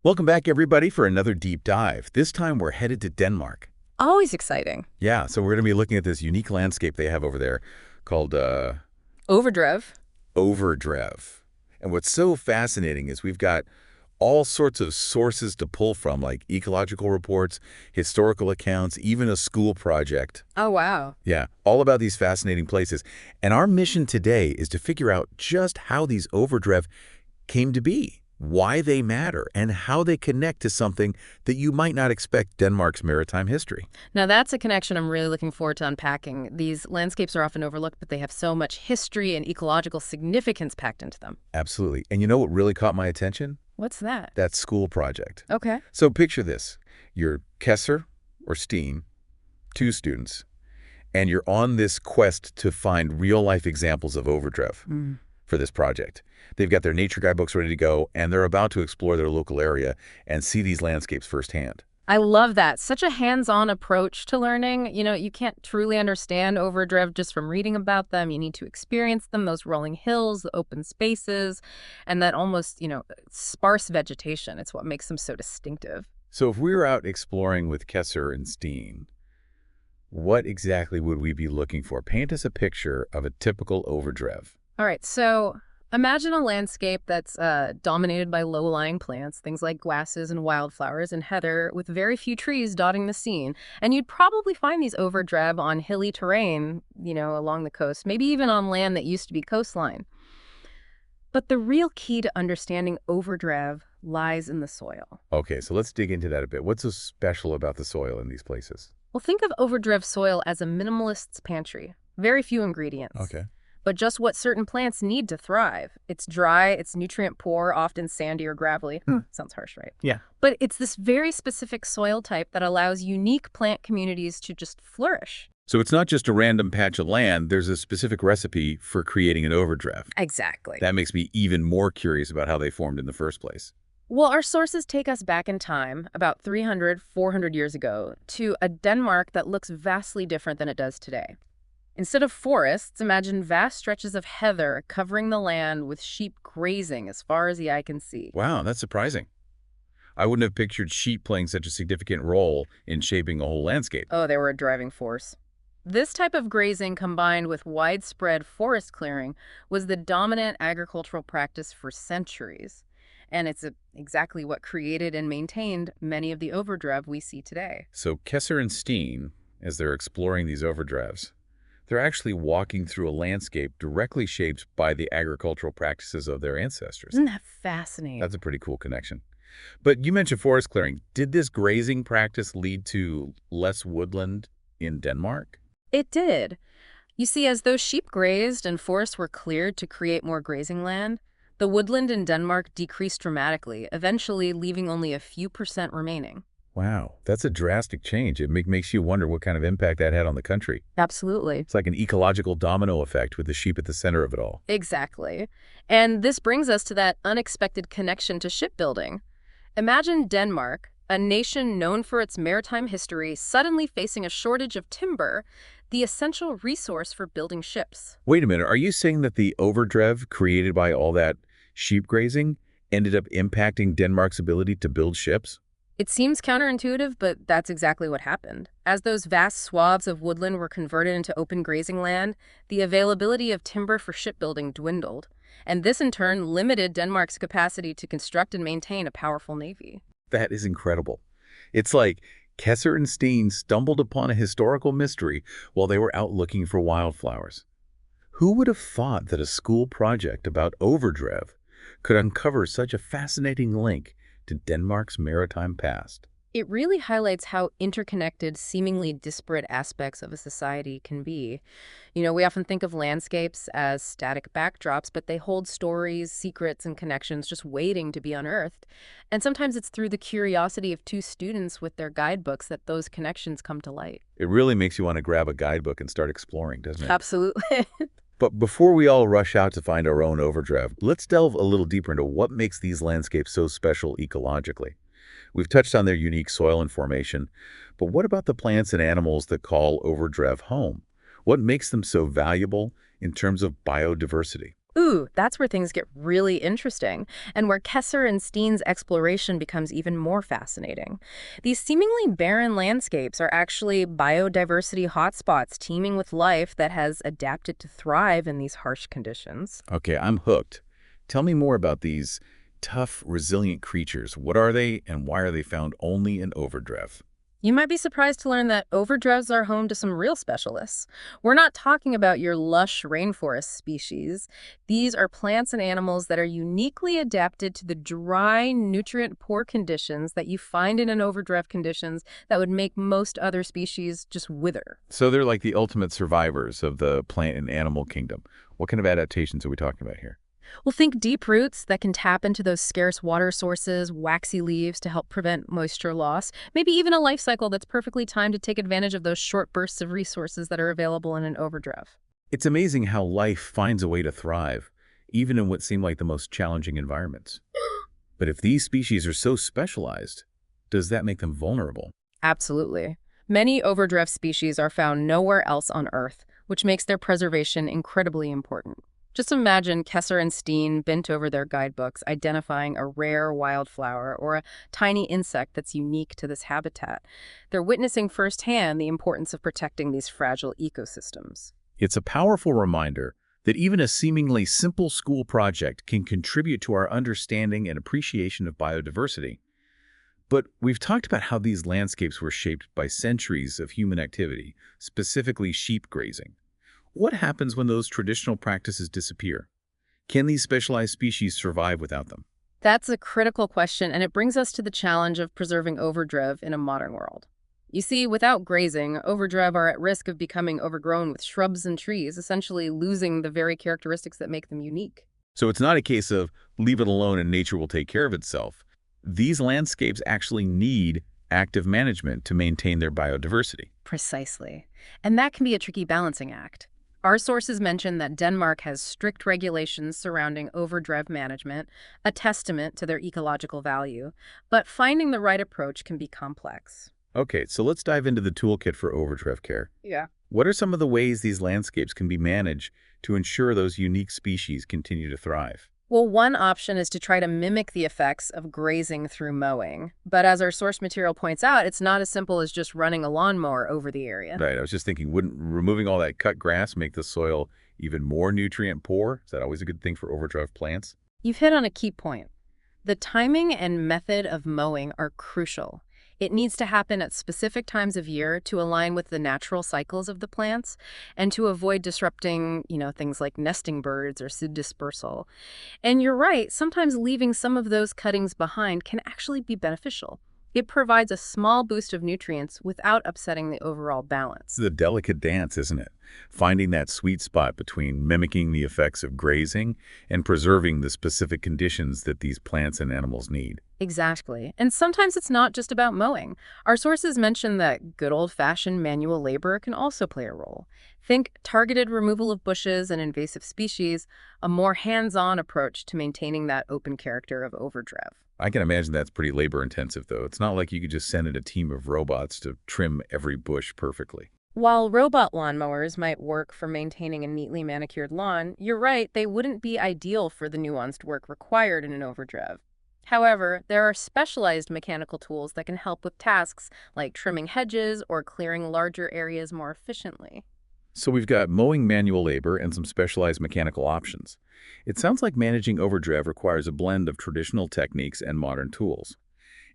Welcome back, everybody, for another deep dive. This time we're headed to Denmark. Always exciting. Yeah, so we're going to be looking at this unique landscape they have over there called Overdrev. And what's so fascinating is we've got all sorts of sources to pull from, like ecological reports, historical accounts, even a school project. Oh, wow. Yeah, all about these fascinating places. And our mission today is to figure out just how these Overdrev came to be, why they matter, and how they connect to something that you might not expect Denmark's maritime history. Now, that's a connection I'm really looking forward to unpacking. These landscapes are often overlooked, but they have so much history and ecological significance packed into them. Absolutely. And you know what really caught my attention? What's that? That school project. Okay. So picture this. You're Kesser or Steen, two students, and you're on this quest to find real-life examples of Overdrev for this project. They've got their nature guidebooks ready to go, and they're about to explore their local area and see these landscapes firsthand. I love that. Such a hands-on approach to learning. You know, you can't truly understand Overdrev just from reading about them. You need to experience them, those rolling hills, the open spaces, and that almost, sparse vegetation. It's what makes them so distinctive. So if we were out exploring with Kesser and Steen, what exactly would we be looking for? Paint us a picture of a typical Overdrev. All right, so imagine a landscape that's dominated by low-lying plants, things like grasses and wildflowers and heather, with very few trees dotting the scene. And you'd probably find these Overdrev on hilly terrain, along the coast, maybe even on land that used to be coastline. But the real key to understanding Overdrev lies in the soil. Okay, so let's dig into that a bit. What's so special about the soil in these places? Well, think of Overdrev soil as a minimalist's pantry. Very few ingredients. Okay. But just what certain plants need to thrive. It's dry, it's nutrient-poor, often sandy or gravelly. Sounds harsh, right? Yeah. But it's this very specific soil type that allows unique plant communities to just flourish. So it's not just a random patch of land, there's a specific recipe for creating an Overdrev. Exactly. That makes me even more curious about how they formed in the first place. Well, our sources take us back in time, about 300, 400 years ago, to a Denmark that looks vastly different than it does today. Instead of forests, imagine vast stretches of heather covering the land with sheep grazing as far as the eye can see. Wow, that's surprising. I wouldn't have pictured sheep playing such a significant role in shaping a whole landscape. Oh, they were a driving force. This type of grazing combined with widespread forest clearing was the dominant agricultural practice for centuries. And it's exactly what created and maintained many of the Overdrev we see today. So Kesser and Steen, as they're exploring these Overdrevs, they're actually walking through a landscape directly shaped by the agricultural practices of their ancestors. Isn't that fascinating? That's a pretty cool connection. But you mentioned forest clearing. Did this grazing practice lead to less woodland in Denmark? It did. You see, as those sheep grazed and forests were cleared to create more grazing land, the woodland in Denmark decreased dramatically, eventually leaving only a few % remaining. Wow, that's a drastic change. It makes you wonder what kind of impact that had on the country. Absolutely. It's like an ecological domino effect with the sheep at the center of it all. Exactly. And this brings us to that unexpected connection to shipbuilding. Imagine Denmark, a nation known for its maritime history, suddenly facing a shortage of timber, the essential resource for building ships. Wait a minute, are you saying that the Overdrev created by all that sheep grazing ended up impacting Denmark's ability to build ships? It seems counterintuitive, but that's exactly what happened. As those vast swaths of woodland were converted into open grazing land, the availability of timber for shipbuilding dwindled. And this, in turn, limited Denmark's capacity to construct and maintain a powerful navy. That is incredible. It's like Kesser and Steen stumbled upon a historical mystery while they were out looking for wildflowers. Who would have thought that a school project about Overdrev could uncover such a fascinating link to Denmark's maritime past? It really highlights how interconnected, seemingly disparate aspects of a society can be. We often think of landscapes as static backdrops, but they hold stories, secrets, and connections just waiting to be unearthed. And sometimes it's through the curiosity of two students with their guidebooks that those connections come to light. It really makes you want to grab a guidebook and start exploring, doesn't it? Absolutely. But before we all rush out to find our own Overdrev, let's delve a little deeper into what makes these landscapes so special ecologically. We've touched on their unique soil and formation, but what about the plants and animals that call Overdrev home? What makes them so valuable in terms of biodiversity? Ooh, that's where things get really interesting, and where Kessler and Steen's exploration becomes even more fascinating. These seemingly barren landscapes are actually biodiversity hotspots teeming with life that has adapted to thrive in these harsh conditions. Okay, I'm hooked. Tell me more about these tough, resilient creatures. What are they, and why are they found only in Overdrev? You might be surprised to learn that overdrevs are home to some real specialists. We're not talking about your lush rainforest species. These are plants and animals that are uniquely adapted to the dry, nutrient-poor conditions that you find in an overdrev conditions that would make most other species just wither. So they're like the ultimate survivors of the plant and animal kingdom. What kind of adaptations are we talking about here? Well, think deep roots that can tap into those scarce water sources, waxy leaves to help prevent moisture loss, maybe even a life cycle that's perfectly timed to take advantage of those short bursts of resources that are available in an overdrev. It's amazing how life finds a way to thrive, even in what seem like the most challenging environments. But if these species are so specialized, does that make them vulnerable? Absolutely. Many overdrev species are found nowhere else on Earth, which makes their preservation incredibly important. Just imagine Kessler and Steen bent over their guidebooks, identifying a rare wildflower or a tiny insect that's unique to this habitat. They're witnessing firsthand the importance of protecting these fragile ecosystems. It's a powerful reminder that even a seemingly simple school project can contribute to our understanding and appreciation of biodiversity. But we've talked about how these landscapes were shaped by centuries of human activity, specifically sheep grazing. What happens when those traditional practices disappear? Can these specialized species survive without them? That's a critical question, and it brings us to the challenge of preserving overdrev in a modern world. You see, without grazing, overdrev are at risk of becoming overgrown with shrubs and trees, essentially losing the very characteristics that make them unique. So it's not a case of leave it alone and nature will take care of itself. These landscapes actually need active management to maintain their biodiversity. Precisely. And that can be a tricky balancing act. Our sources mention that Denmark has strict regulations surrounding overdrev management, a testament to their ecological value, but finding the right approach can be complex. Okay, so let's dive into the toolkit for overdrev care. Yeah. What are some of the ways these landscapes can be managed to ensure those unique species continue to thrive? Well, one option is to try to mimic the effects of grazing through mowing. But as our source material points out, it's not as simple as just running a lawnmower over the area. Right, I was just thinking, wouldn't removing all that cut grass make the soil even more nutrient poor? Is that always a good thing for overdrive plants? You've hit on a key point. The timing and method of mowing are crucial. It needs to happen at specific times of year to align with the natural cycles of the plants and to avoid disrupting, things like nesting birds or seed dispersal. And you're right, sometimes leaving some of those cuttings behind can actually be beneficial. It provides a small boost of nutrients without upsetting the overall balance. It's a delicate dance, isn't it? Finding that sweet spot between mimicking the effects of grazing and preserving the specific conditions that these plants and animals need. Exactly. And sometimes it's not just about mowing. Our sources mention that good old-fashioned manual labor can also play a role. Think targeted removal of bushes and invasive species, a more hands-on approach to maintaining that open character of overdrev. I can imagine that's pretty labor-intensive, though. It's not like you could just send in a team of robots to trim every bush perfectly. While robot lawnmowers might work for maintaining a neatly manicured lawn, you're right, they wouldn't be ideal for the nuanced work required in an overdrev. However, there are specialized mechanical tools that can help with tasks like trimming hedges or clearing larger areas more efficiently. So we've got mowing manual labor and some specialized mechanical options. It sounds like managing overdrev requires a blend of traditional techniques and modern tools.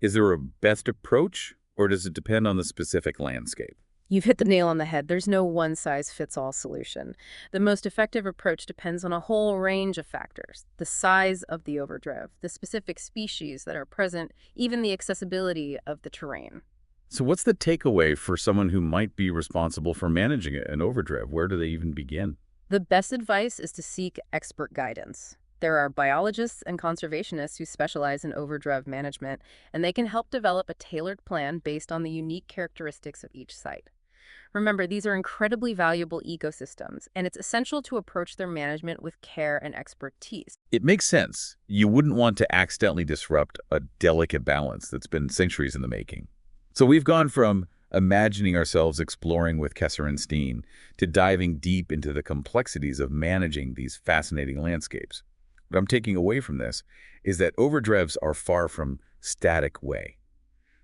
Is there a best approach, or does it depend on the specific landscape? You've hit the nail on the head. There's no one-size-fits-all solution. The most effective approach depends on a whole range of factors: the size of the overdrev, the specific species that are present, even the accessibility of the terrain. So what's the takeaway for someone who might be responsible for managing an overdrev? Where do they even begin? The best advice is to seek expert guidance. There are biologists and conservationists who specialize in overdrev management, and they can help develop a tailored plan based on the unique characteristics of each site. Remember, these are incredibly valuable ecosystems, and it's essential to approach their management with care and expertise. It makes sense. You wouldn't want to accidentally disrupt a delicate balance that's been centuries in the making. So we've gone from imagining ourselves exploring with Steen, to diving deep into the complexities of managing these fascinating landscapes. What I'm taking away from this is that overdrevs are far from static way.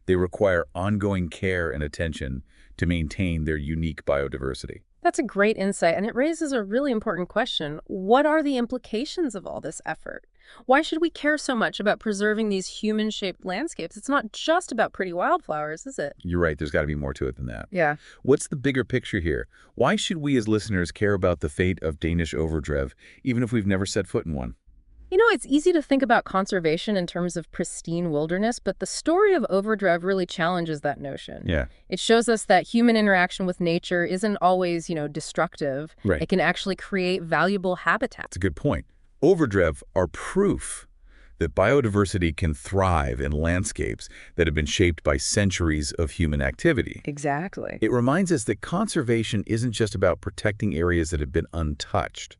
They require ongoing care and attention to maintain their unique biodiversity. That's a great insight, and it raises a really important question. What are the implications of all this effort? Why should we care so much about preserving these human-shaped landscapes? It's not just about pretty wildflowers, is it? You're right, there's got to be more to it than that. Yeah. What's the bigger picture here? Why should we as listeners care about the fate of Danish overdrev, even if we've never set foot in one? You know, it's easy to think about conservation in terms of pristine wilderness, but the story of Overdrev really challenges that notion. Yeah. It shows us that human interaction with nature isn't always, destructive. Right. It can actually create valuable habitat. That's a good point. Overdrev are proof that biodiversity can thrive in landscapes that have been shaped by centuries of human activity. Exactly. It reminds us that conservation isn't just about protecting areas that have been untouched.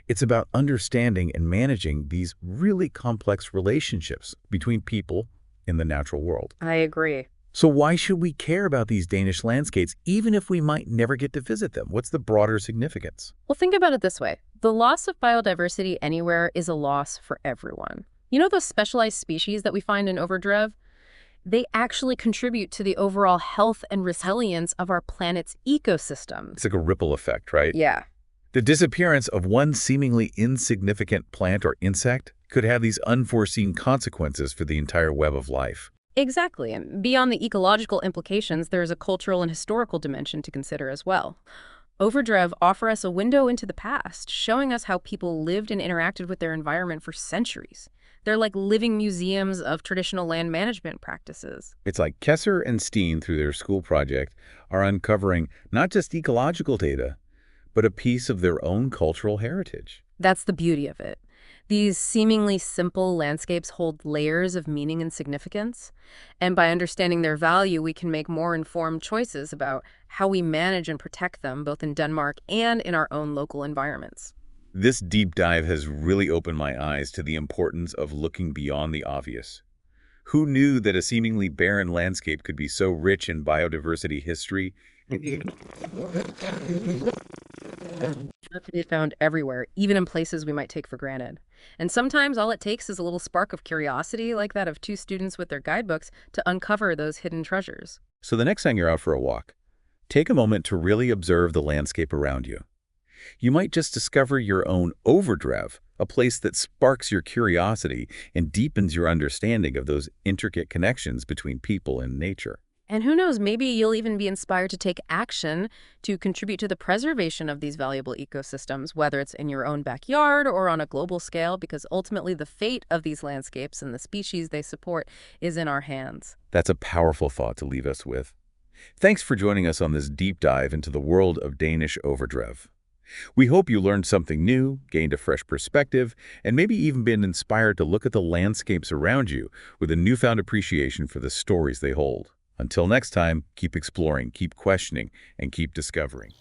It's about understanding and managing these really complex relationships between people in the natural world. I agree. So why should we care about these Danish landscapes, even if we might never get to visit them? What's the broader significance? Well, think about it this way. The loss of biodiversity anywhere is a loss for everyone. You know those specialized species that we find in Overdrev? They actually contribute to the overall health and resilience of our planet's ecosystem. It's like a ripple effect, right? Yeah. The disappearance of one seemingly insignificant plant or insect could have these unforeseen consequences for the entire web of life. Exactly. And beyond the ecological implications, there's a cultural and historical dimension to consider as well. Overdrev offer us a window into the past, showing us how people lived and interacted with their environment for centuries. They're like living museums of traditional land management practices. It's like Kesser and Steen, through their school project, are uncovering not just ecological data, but a piece of their own cultural heritage. That's the beauty of it. These seemingly simple landscapes hold layers of meaning and significance, and by understanding their value, we can make more informed choices about how we manage and protect them, both in Denmark and in our own local environments. This deep dive has really opened my eyes to the importance of looking beyond the obvious. Who knew that a seemingly barren landscape could be so rich in biodiversity history? It's found everywhere, even in places we might take for granted. And sometimes all it takes is a little spark of curiosity, like that of two students with their guidebooks, to uncover those hidden treasures. So the next time you're out for a walk, take a moment to really observe the landscape around you. You might just discover your own overdrev, a place that sparks your curiosity and deepens your understanding of those intricate connections between people and nature. And who knows, maybe you'll even be inspired to take action to contribute to the preservation of these valuable ecosystems, whether it's in your own backyard or on a global scale, because ultimately the fate of these landscapes and the species they support is in our hands. That's a powerful thought to leave us with. Thanks for joining us on this deep dive into the world of Danish overdrev. We hope you learned something new, gained a fresh perspective, and maybe even been inspired to look at the landscapes around you with a newfound appreciation for the stories they hold. Until next time, keep exploring, keep questioning, and keep discovering.